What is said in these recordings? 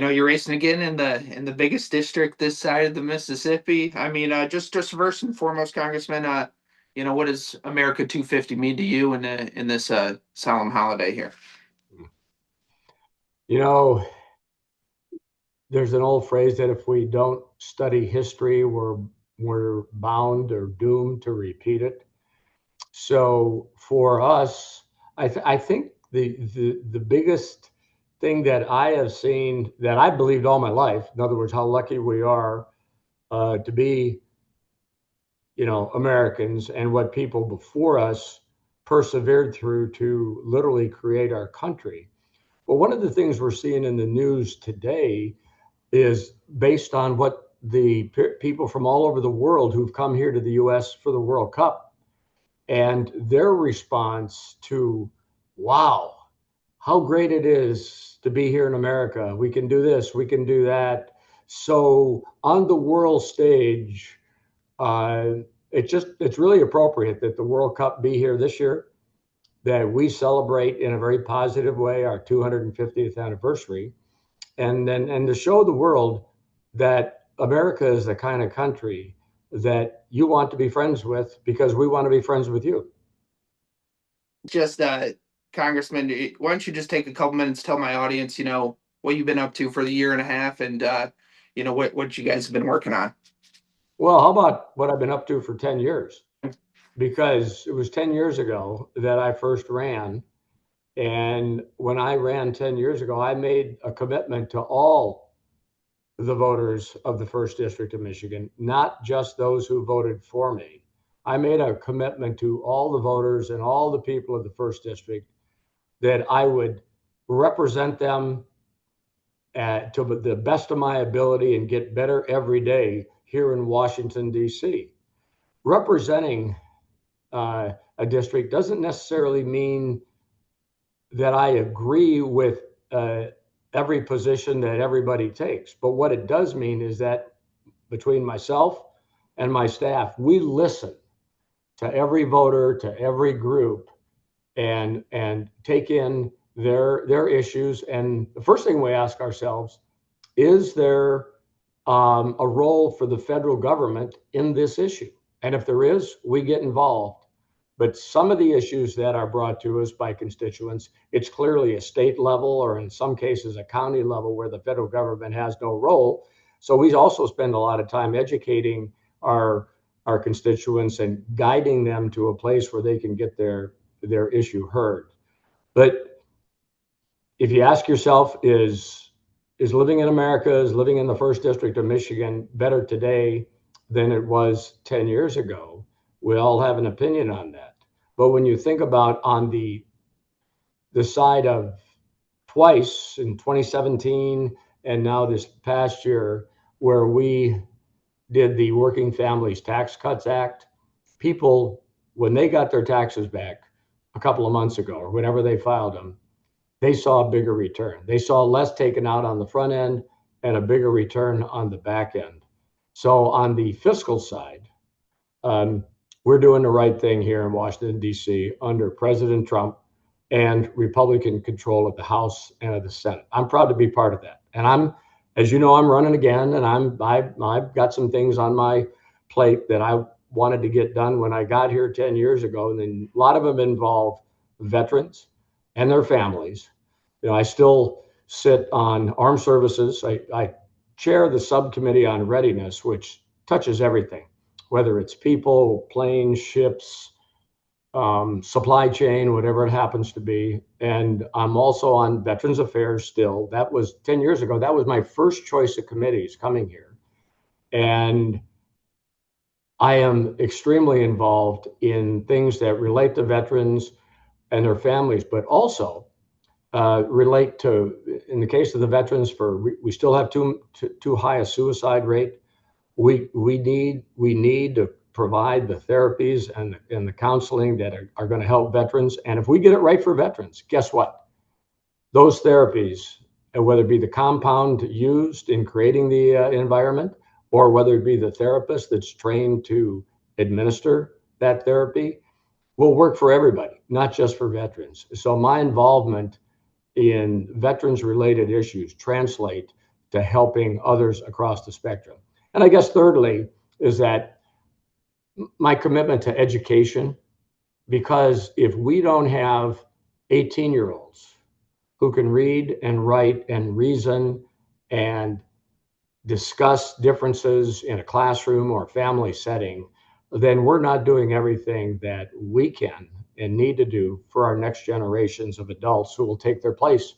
You're racing again in the biggest district this side of the Mississippi. I mean, just first and foremost, Congressman, what does America 250 mean to you in this solemn holiday here? You know, there's an old phrase that if we don't study history, we're bound or doomed to repeat it. So for us, I think the biggest thing that I have seen that I believed all my life, in other words, how lucky we are to be, Americans and what people before us persevered through to literally create our country. But one of the things we're seeing in the news today is based on what the people from all over the world who've come here to the US for the World Cup and their response to, wow, how great it is to be here in America. We can do this, we can do that. So on the world stage, uh, it's really appropriate that the World Cup be here this year, that we celebrate in a very positive way our 250th anniversary, and to show the world that America is the kind of country that you want to be friends with because we want to be friends with you. Just Congressman, why don't you just take a couple minutes, tell my audience, what you've been up to for the year and a half, and what you guys have been working on. Well, how about what I've been up to for 10 years? Because it was 10 years ago that I first ran. And when I ran 10 years ago, I made a commitment to all the voters of the first district of Michigan, not just those who voted for me. I made a commitment to all the voters and all the people of the first district that I would represent them to the best of my ability and get better every day here in Washington, D.C. Representing a district doesn't necessarily mean that I agree with every position that everybody takes. But what it does mean is that between myself and my staff, we listen to every voter, to every group, and take in their issues. And the first thing we ask ourselves, is there a role for the federal government in this issue? And if there is, we get involved. But some of the issues that are brought to us by constituents, it's clearly a state level or in some cases a county level where the federal government has no role. So we also spend a lot of time educating our constituents and guiding them to a place where they can get their issue heard. But if you ask yourself, is living in America, is living in the first district of Michigan better today than it was 10 years ago? We all have an opinion on that. But when you think about on the side of twice in 2017 and now this past year, where we did the Working Families Tax Cuts Act, people, when they got their taxes back a couple of months ago or whenever they filed them, they saw a bigger return. They saw less taken out on the front end and a bigger return on the back end. So on the fiscal side, we're doing the right thing here in Washington, D.C. under President Trump and Republican control of the House and of the Senate. I'm proud to be part of that. And as you know, I'm running again, and I've got some things on my plate that I wanted to get done when I got here 10 years ago. And then a lot of them involve veterans and their families. I still sit on armed services. I chair the subcommittee on readiness, which touches everything, whether it's people, planes, ships, supply chain, whatever it happens to be. And I'm also on Veterans Affairs still. That was 10 years ago. That was my first choice of committees coming here. And I am extremely involved in things that relate to veterans and their families, but also relate to, in the case of the veterans, we still have too high a suicide rate. We need to provide the therapies and the counseling that are going to help veterans. And if we get it right for veterans, guess what? Those therapies, whether it be the compound used in creating the environment, or whether it be the therapist that's trained to administer that therapy, will work for everybody, not just for veterans. So my involvement in veterans related issues translate to helping others across the spectrum. And I guess thirdly is that my commitment to education, because if we don't have 18-year-olds who can read and write and reason and discuss differences in a classroom or family setting, then we're not doing everything that we can and need to do for our next generations of adults who will take their place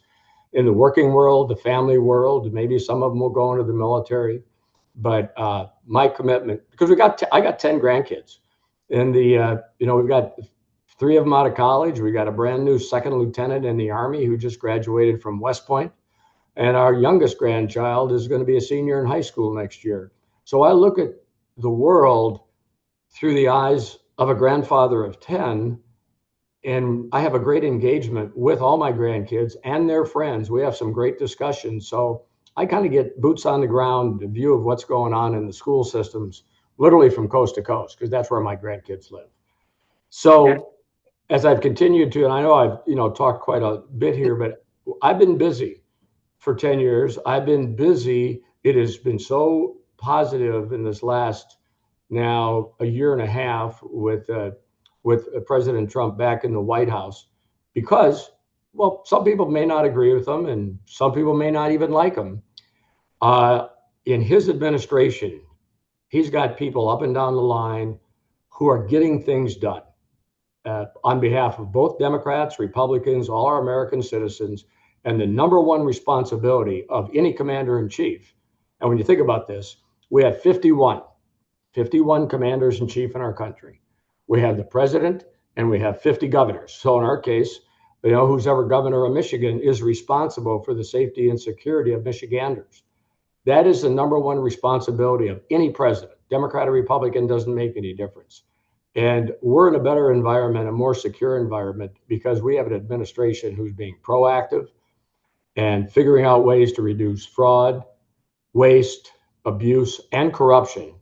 in the working world, the family world. Maybe some of them will go into the military. But my commitment, because I got 10 grandkids, and we've got 3 of them out of college. We got a brand new second lieutenant in the Army who just graduated from West Point. And our youngest grandchild is going to be a senior in high school next year. So I look at the world through the eyes of a grandfather of 10, and I have a great engagement with all my grandkids and their friends. We have some great discussions. So I kind of get boots on the ground, a view of what's going on in the school systems, literally from coast to coast, because that's where my grandkids live. So as I've continued to, and I know I've talked quite a bit here, but I've been busy for 10 years. I've been busy. It has been so positive in this last now a year and a half with President Trump back in the White House, because, well, some people may not agree with him and some people may not even like him. In his administration, he's got people up and down the line who are getting things done on behalf of both Democrats, Republicans, all our American citizens. And the number one responsibility of any commander in chief, and when you think about this, we have 51 commanders in chief in our country. We have the president and we have 50 governors. So in our case, who's ever governor of Michigan is responsible for the safety and security of Michiganders. That is the number one responsibility of any president. Democrat or Republican doesn't make any difference. And we're in a better environment, a more secure environment, because we have an administration who's being proactive and figuring out ways to reduce fraud, waste, abuse, and corruption.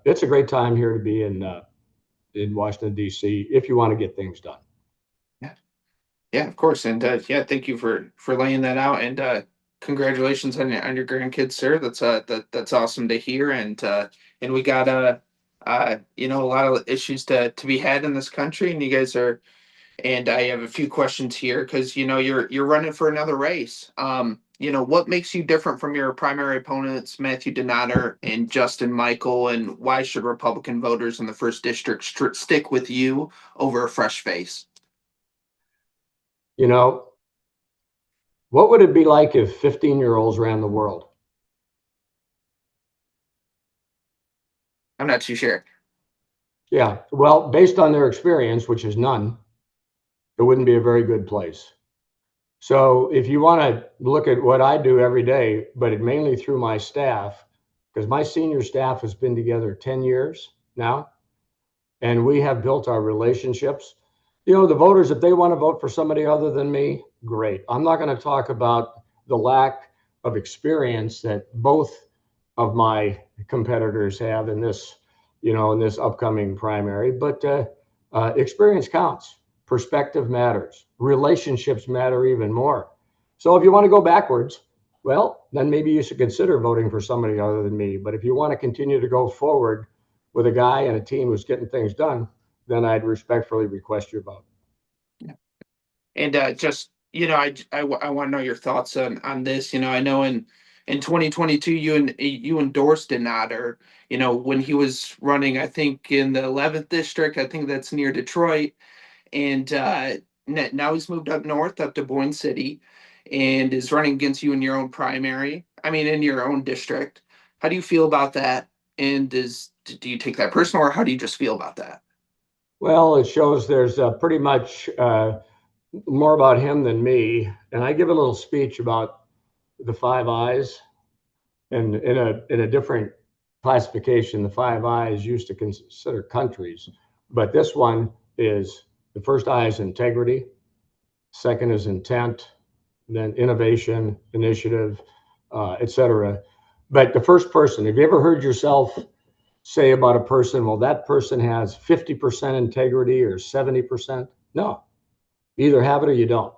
It's a great time here to be in Washington, D.C., if you want to get things done. Yeah, of course. And thank you for laying that out. And congratulations on your grandkids, sir. That's awesome to hear. And we got a lot of issues to be had in this country, and you guys are. And I have a few questions here because you're running for another race. What makes you different from your primary opponents, Matthew Donater and Justin Michael, and why should Republican voters in the first district stick with you over a fresh face? What would it be like if 15-year-olds ran the world? I'm not too sure. Yeah, well, based on their experience, which is none, it wouldn't be a very good place. So if you want to look at what I do every day, but it mainly through my staff, because my senior staff has been together 10 years now, and we have built our relationships. The voters, if they want to vote for somebody other than me, great. I'm not going to talk about the lack of experience that both of my competitors have in this upcoming primary, but experience counts. Perspective matters. Relationships matter even more. So if you want to go backwards, well, then maybe you should consider voting for somebody other than me. But if you want to continue to go forward with a guy and a team who's getting things done, then I'd respectfully request your vote. Yeah. And I want to know your thoughts on this. I know in 2022 you endorsed Donater. When he was running, I think in the 11th district, I think that's near Detroit. And now he's moved up north, up to Boyne City, and is running against you in your own primary. I mean, in your own district. How do you feel about that? And do you take that personal, or how do you just feel about that? Well, it shows there's pretty much more about him than me. And I give a little speech about the 5 Eyes, and in a different classification, the 5 Eyes used to consider countries, but this one is. The first I is integrity, second is intent, then innovation, initiative, etc. But the first person, have you ever heard yourself say about a person, well, that person has 50% integrity or 70%? No, you either have it or you don't.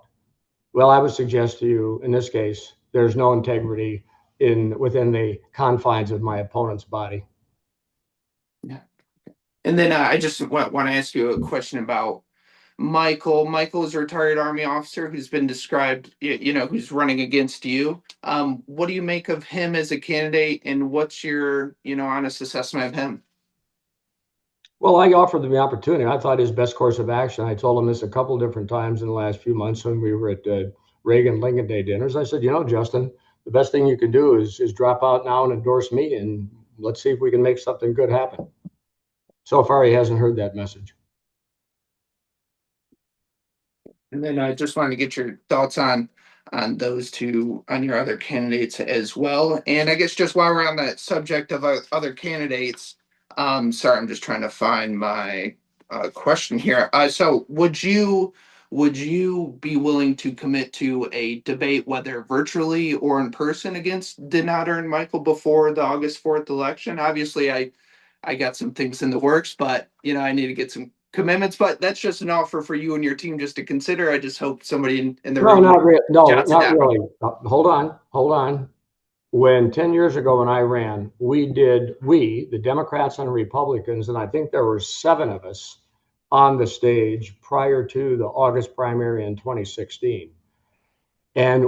Well, I would suggest to you, in this case, there's no integrity within the confines of my opponent's body. Yeah. And then I just want to ask you a question about Michael. Michael is a retired Army officer who's been described, who's running against you. What do you make of him as a candidate, and what's your, honest assessment of him? Well, I offered them the opportunity. I thought his best course of action. I told him this a couple different times in the last few months when we were at Reagan Lincoln Day dinners. I said, Justin, the best thing you can do is drop out now and endorse me, and let's see if we can make something good happen. So far, he hasn't heard that message. And then I just wanted to get your thoughts on those two, on your other candidates as well. And I guess just while we're on that subject of other candidates, sorry, I'm just trying to find my question here. So would you be willing to commit to a debate, whether virtually or in person, against Denata and Michael before the August 4th election? Obviously, I got some things in the works, but I need to get some commitments. But that's just an offer for you and your team just to consider. I just hope somebody in the No, room not really. No, jots it not down. really. Hold on. When 10 years ago when I ran, the Democrats and Republicans, and I think there were 7 of us on the stage prior to the August primary in 2016. And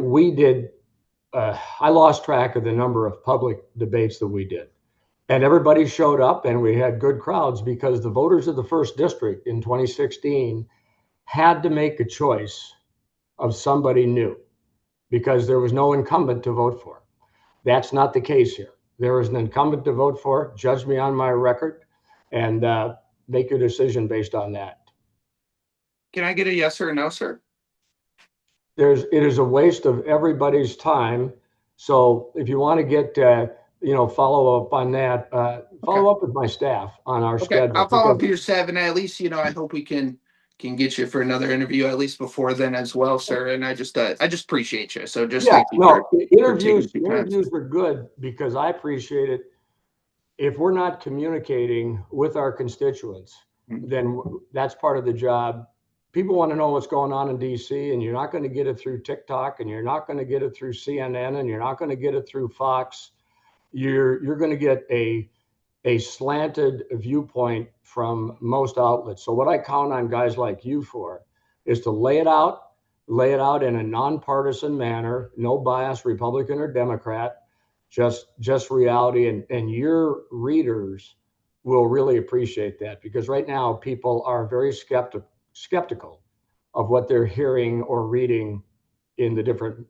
I lost track of the number of public debates that we did. And everybody showed up and we had good crowds because the voters of the first district in 2016 had to make a choice of somebody new because there was no incumbent to vote for. That's not the case here. There is an incumbent to vote for. Judge me on my record and make your decision based on that. Can I get a yes or a no, sir? It is a waste of everybody's time. So if you want to get follow up on that, Okay. follow up with my staff on our Okay. schedule I'll follow because up your 7. At least, I hope we can get you for another interview at least before then as well, sir. And I just appreciate you. So just yeah, thank you no, for taking a few times. interviews are good because I appreciate it. If we're not communicating with our constituents, Mhm. then that's part of the job. People want to know what's going on in DC, and you're not going to get it through TikTok, and you're not going to get it through CNN, and you're not going to get it through Fox. You're going to get a slanted viewpoint from most outlets. So what I count on guys like you for is to lay it out in a nonpartisan manner, no bias, Republican or Democrat, just reality, and your readers will really appreciate that because right now people are very skeptical of what they're hearing or reading in the different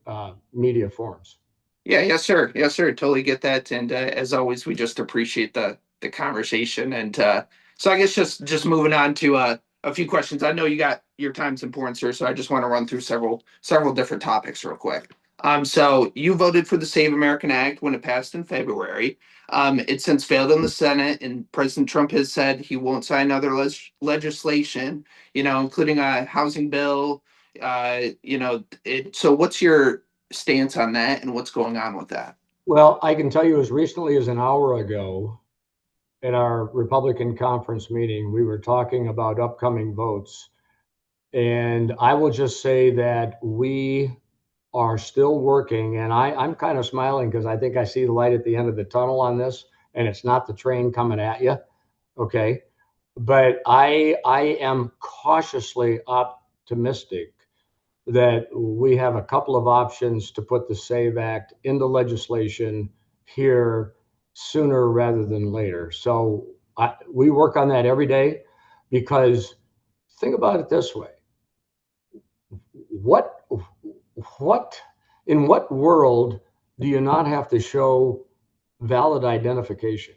media forms. Yeah, yes, sir. Yes, sir. Totally get that. And as always, we just appreciate the conversation. And so I guess just moving on to a few questions. I know you got your time's important, sir. So I just want to run through several different topics real quick. So you voted for the Save American Act when it passed in February. It's since failed in the Senate, and President Trump has said he won't sign other legislation, including a housing bill. So what's your stance on that and what's going on with that? Well, I can tell you as recently as an hour ago at our Republican conference meeting, we were talking about upcoming votes. And I will just say that we are still working, and I'm kind of smiling because I think I see the light at the end of the tunnel on this, and it's not the train coming at you. Okay. But I am cautiously optimistic that we have a couple of options to put the SAVE Act into legislation here sooner rather than later. So we work on that every day because think about it this way. What what in what world do you not have to show valid identification?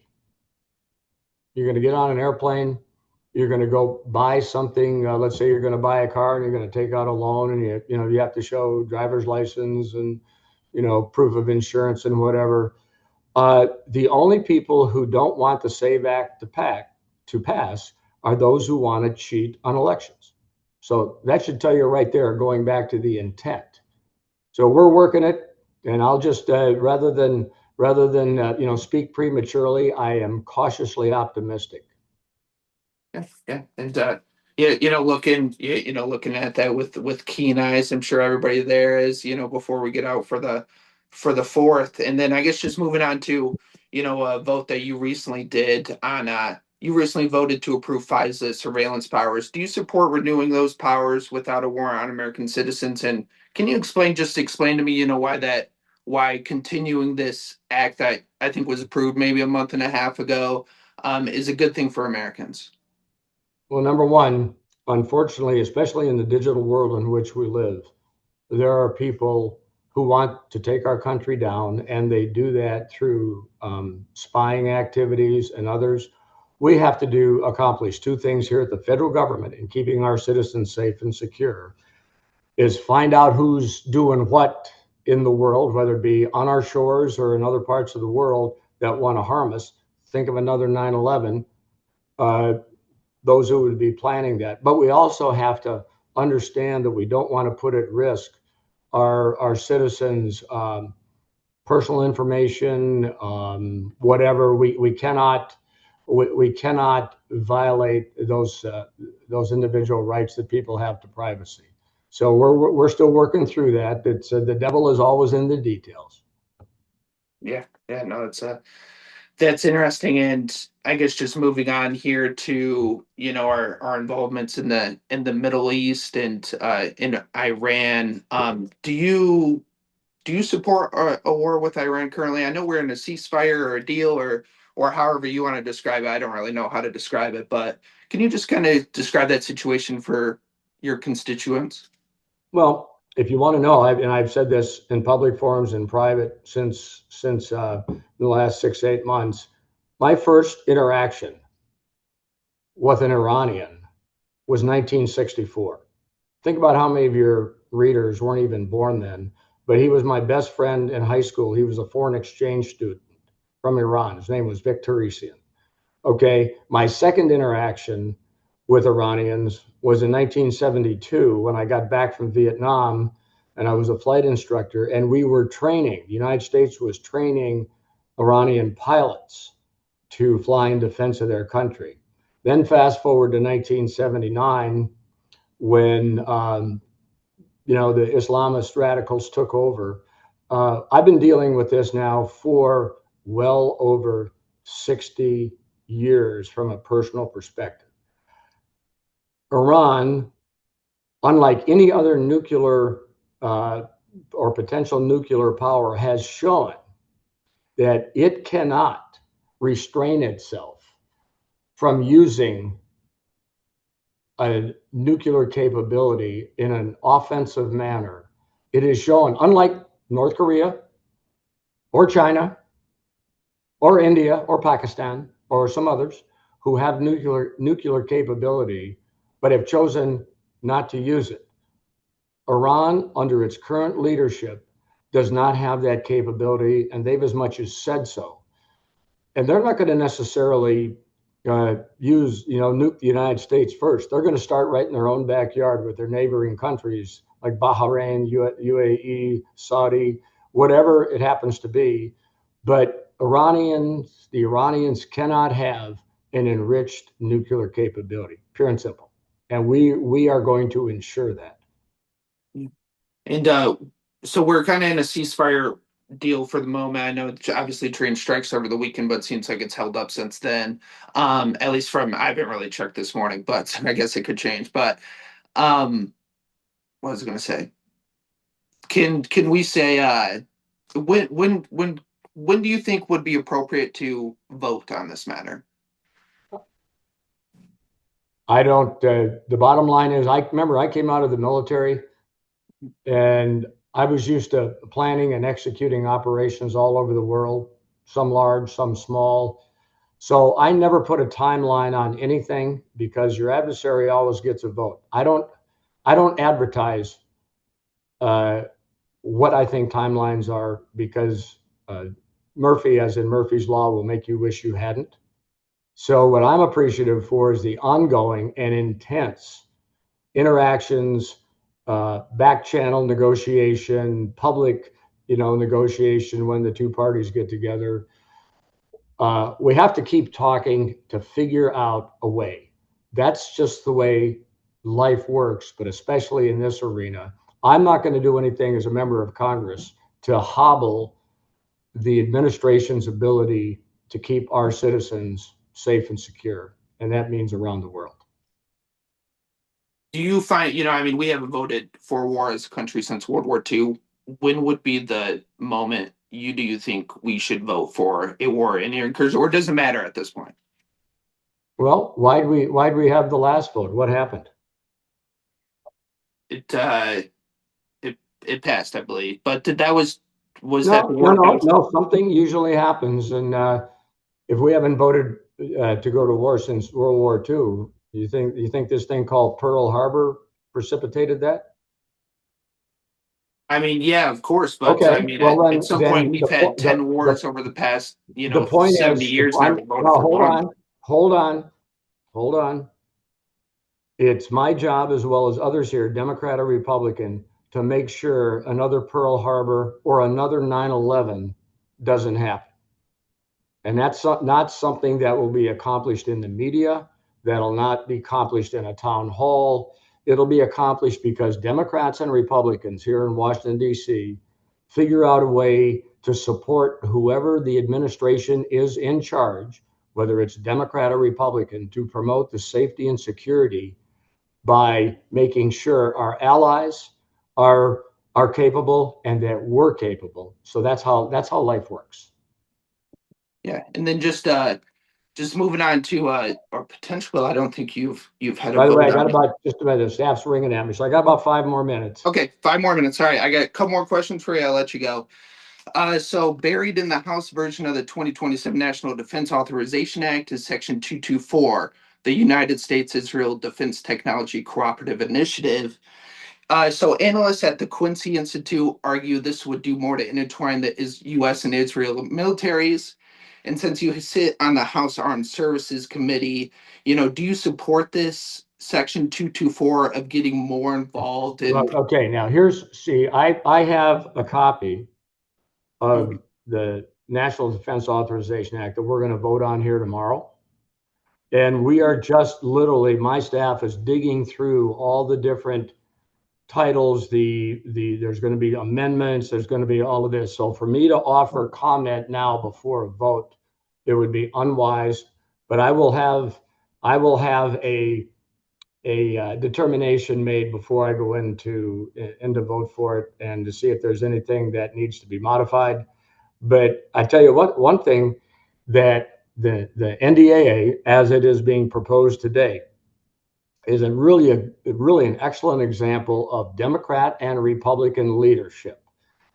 You're going to get on an airplane, you're going to go buy something. Let's say you're going to buy a car and you're going to take out a loan, and you have to show driver's license and proof of insurance and whatever. The only people who don't want the SAVE Act to pass are those who want to cheat on elections. So that should tell you right there, going back to the intent. So we're working it, and I'll just rather than speak prematurely, I am cautiously optimistic. Yeah, yeah, and looking at that with keen eyes. I'm sure everybody there is, before we get out for for the fourth. And then I guess just moving on to, a vote that you recently did on, you recently voted to approve FISA surveillance powers. Do you support renewing those powers without a war on American citizens? And can you explain to me, why continuing this act that I think was approved maybe a month and a half ago, is a good thing for Americans? Well, number one, unfortunately, especially in the digital world in which we live, there are people who want to take our country down, and they do that through spying activities and others. We have to accomplish two things here at the federal government in keeping our citizens safe and secure, is find out who's doing what in the world, whether it be on our shores or in other parts of the world that want to harm us. Think of another 9/11, those who would be planning that. But we also have to understand that we don't want to put at risk our citizens' personal information, whatever. We cannot violate those individual rights that people have to privacy. So we're still working through that. It's the devil is always in the details. Yeah, yeah, no, that's interesting. And I guess just moving on here to, our involvements in the Middle East and in Iran. Do you support a war with Iran currently? I know we're in a ceasefire or a deal, or however you want to describe it. I don't really know how to describe it, but can you just kind of describe that situation for your constituents? Well, if you want to know, I've said this in public forums and private since the last 6 8 months. My first interaction with an Iranian was 1964. Think about how many of your readers weren't even born then, but he was my best friend in high school. He was a foreign exchange student from Iran. His name was Vic Teresian. Okay, my second interaction with Iranians was in 1972 when I got back from Vietnam, and I was a flight instructor, and we were training. The United States was training Iranian pilots to fly in defense of their country. Then fast forward to 1979 when the Islamist radicals took over. I've been dealing with this now for well over 60 years from a personal perspective. Iran, unlike any other nuclear or potential nuclear power, has shown that it cannot restrain itself from using a nuclear capability in an offensive manner. It is shown, unlike North Korea or China or India or Pakistan or some others who have nuclear capability but have chosen not to use it. Iran, under its current leadership, does not have that capability, and they've as much as said so. And they're not going to necessarily nuke the United States first. They're going to start right in their own backyard with their neighboring countries like Bahrain, UAE, Saudi, whatever it happens to be. But the Iranians cannot have an enriched nuclear capability, pure and simple. And we are going to ensure that. And so we're kind of in a ceasefire deal for the moment. I know obviously train strikes over the weekend, but it seems like it's held up since then. At least I haven't really checked this morning, but I guess it could change. But what was I going to say? Can we say when do you think would be appropriate to vote on this matter? I don't. The bottom line is, I remember I came out of the military, and I was used to planning and executing operations all over the world, some large, some small. So I never put a timeline on anything because your adversary always gets a vote. I don't advertise what I think timelines are because Murphy, as in Murphy's Law, will make you wish you hadn't. So what I'm appreciative for is the ongoing and intense interactions, back channel negotiation, public, negotiation when the two parties get together. We have to keep talking to figure out a way. That's just the way life works, but especially in this arena. I'm not going to do anything as a member of Congress to hobble the administration's ability to keep our citizens safe and secure. And that means around the world. Do you find, I mean, we haven't voted for war as a country since World War II. When would be the moment do you think we should vote for a war in Iran? Or does it matter at this point? Well, why'd we have the last vote? What happened? It it it passed, I believe. But was that the No, no, war no, done? no. Something usually happens, and if we haven't voted to go to war since World War II, you think this thing called Pearl Harbor precipitated that? I mean, yeah, of course, but Okay, I mean, well at some point then we've had 10 the wars over the past, the point 70 is, years, never voted no, for hold one. on, hold on, hold on. It's my job, as well as others here, Democrat or Republican, to make sure another Pearl Harbor or another 9/11 doesn't happen. And that's not something that will be accomplished in the media. That'll not be accomplished in a town hall. It'll be accomplished because Democrats and Republicans here in Washington, D.C., figure out a way to support whoever the administration is in charge, whether it's Democrat or Republican, to promote the safety and security by making sure our allies are capable and that we're capable. So that's how life works. Yeah, and then just moving on to our potential bill. I don't think you've had a By the way, vote I got on. about just about the staff's ringing at me, so I got about 5 more minutes. Okay, 5 more minutes. All right, I got a couple more questions for you. I'll let you go. So buried in the House version of the 2027 National Defense Authorization Act is Section 224, the United States Israel Defense Technology Cooperative Initiative. So analysts at the Quincy Institute argue this would do more to intertwine the U.S. and Israel militaries. And since you sit on the House Armed Services Committee, do you support this Section 224 of getting more involved Well, in? okay, now I have a copy of the National Defense Authorization Act that we're going to vote on here tomorrow. And we are just literally, my staff is digging through all the different titles, there's going to be amendments, there's going to be all of this. So for me to offer comment now before a vote, it would be unwise. But I will have a determination made before I go into vote for it, and to see if there's anything that needs to be modified. But I tell you what, one thing that the NDAA, as it is being proposed today, is really an excellent example of Democrat and Republican leadership.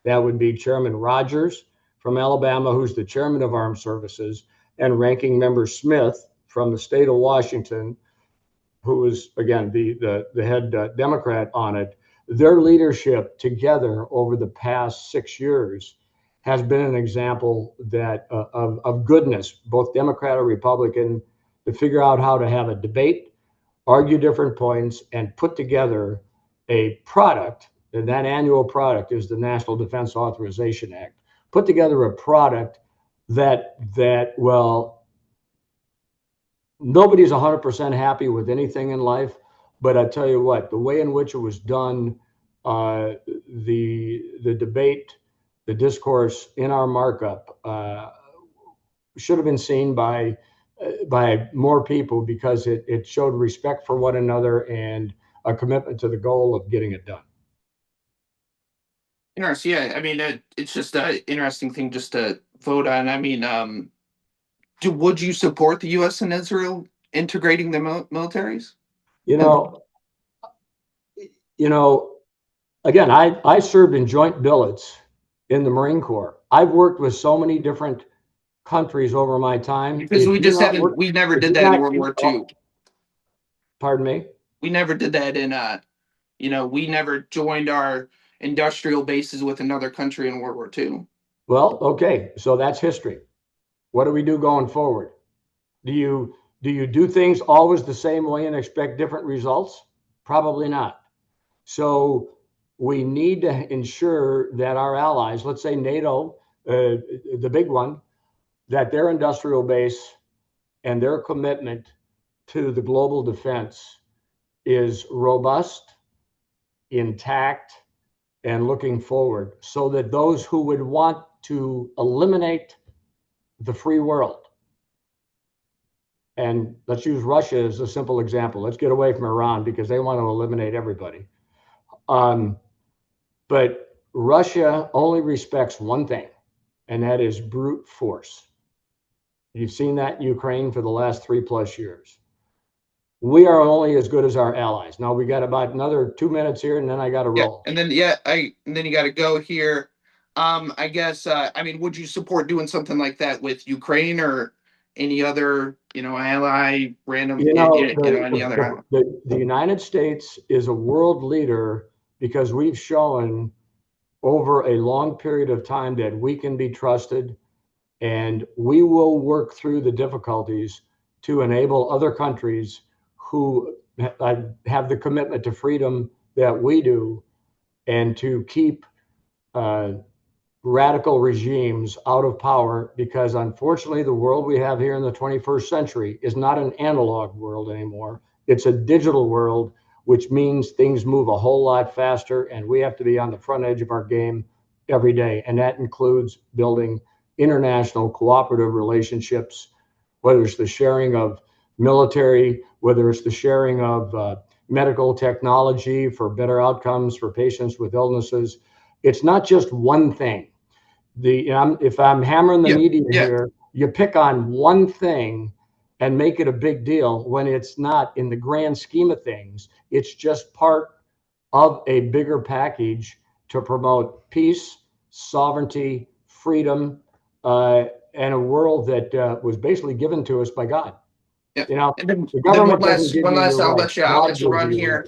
That would be Chairman Rogers from Alabama, who's the chairman of Armed Services, and Ranking Member Smith from the state of Washington, who is, again, the head Democrat on it. Their leadership together over the past 6 years has been an example of goodness, both Democrat or Republican, to figure out how to have a debate, argue different points, and put together a product. And that annual product is the National Defense Authorization Act. Put together a product that well, nobody's 100% happy with anything in life, but I tell you what, the way in which it was done, the debate, the discourse in our markup should have been seen by more people, because it showed respect for one another and a commitment to the goal of getting it done. Interesting. Yeah, I mean, it's just an interesting thing just to vote on. I mean, would you support the U.S. and Israel integrating the militaries? You And know, you know. Again, I served in joint billets in the Marine Corps. I've worked with so many different countries over my time. because we never If did you're that in not, World War II. pardon me. We never did that in we never joined our industrial bases with another country in World War II. Well, okay, so that's history. What do we do going forward? Do you do things always the same way and expect different results? Probably not. So we need to ensure that our allies, let's say NATO, the big one, that their industrial base and their commitment to the global defense is robust, intact, and looking forward, so that those who would want to eliminate the free world, and let's use Russia as a simple example. Let's get away from Iran because they want to eliminate everybody. But Russia only respects one thing, and that is brute force. You've seen that in Ukraine for the last 3+ years. We are only as good as our allies. Now we got about another 2 minutes here, and then I got to Yeah, roll. and then and then you got to go here. I guess I mean, would you support doing something like that with Ukraine or any other, ally, random, You know, any other ally? the United States is a world leader because we've shown over a long period of time that we can be trusted, and we will work through the difficulties to enable other countries who have the commitment to freedom that we do, and to keep uh, radical regimes out of power, because unfortunately the world we have here in the 21st century is not an analog world anymore. It's a digital world, which means things move a whole lot faster, and we have to be on the front edge of our game every day. And that includes building international cooperative relationships, whether it's the sharing of military, whether it's the sharing of medical technology for better outcomes for patients with illnesses. It's not just one thing. If I'm hammering the Yeah, media yeah, here, you pick on one thing and make it a big deal when it's not in the grand scheme of things. It's just part of a bigger package to promote peace, sovereignty, freedom, and a world that was basically given to us by God. yeah. You know, And then, the then one government doesn't last, give one you your last. rights. I'll God let you gives run you your here.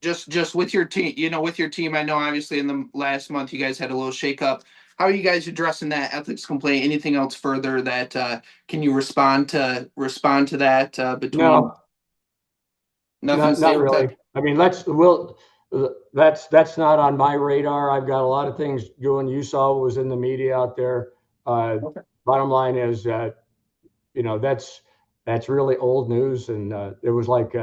rights. Just with your team, with your team. I know obviously in the last month you guys had a little shakeup. How are you guys addressing that ethics complaint? Anything else further that can you respond to that between No, nothing? not Stay not with really. that. I mean, that's not on my radar. I've got a lot of things going. You saw what was in the media out there. Uh, Okay. Bottom line is, that's really old news, and it was like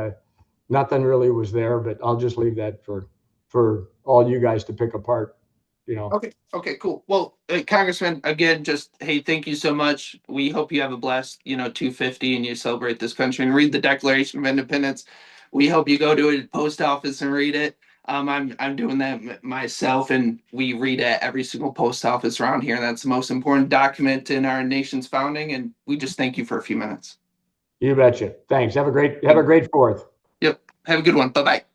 nothing really was there. But I'll just leave that for all you guys to pick apart. You know. Okay. Okay. Cool. Well, Congressman, again, just hey, thank you so much. We hope you have a blessed, 250 and you celebrate this country and read the Declaration of Independence. We hope you go to a post office and read it. I'm doing that myself, and we read at every single post office around here. That's the most important document in our nation's founding, and we just thank you for a few minutes. You betcha. Thanks. Have a great Fourth. Yep. Have a good one. Bye bye.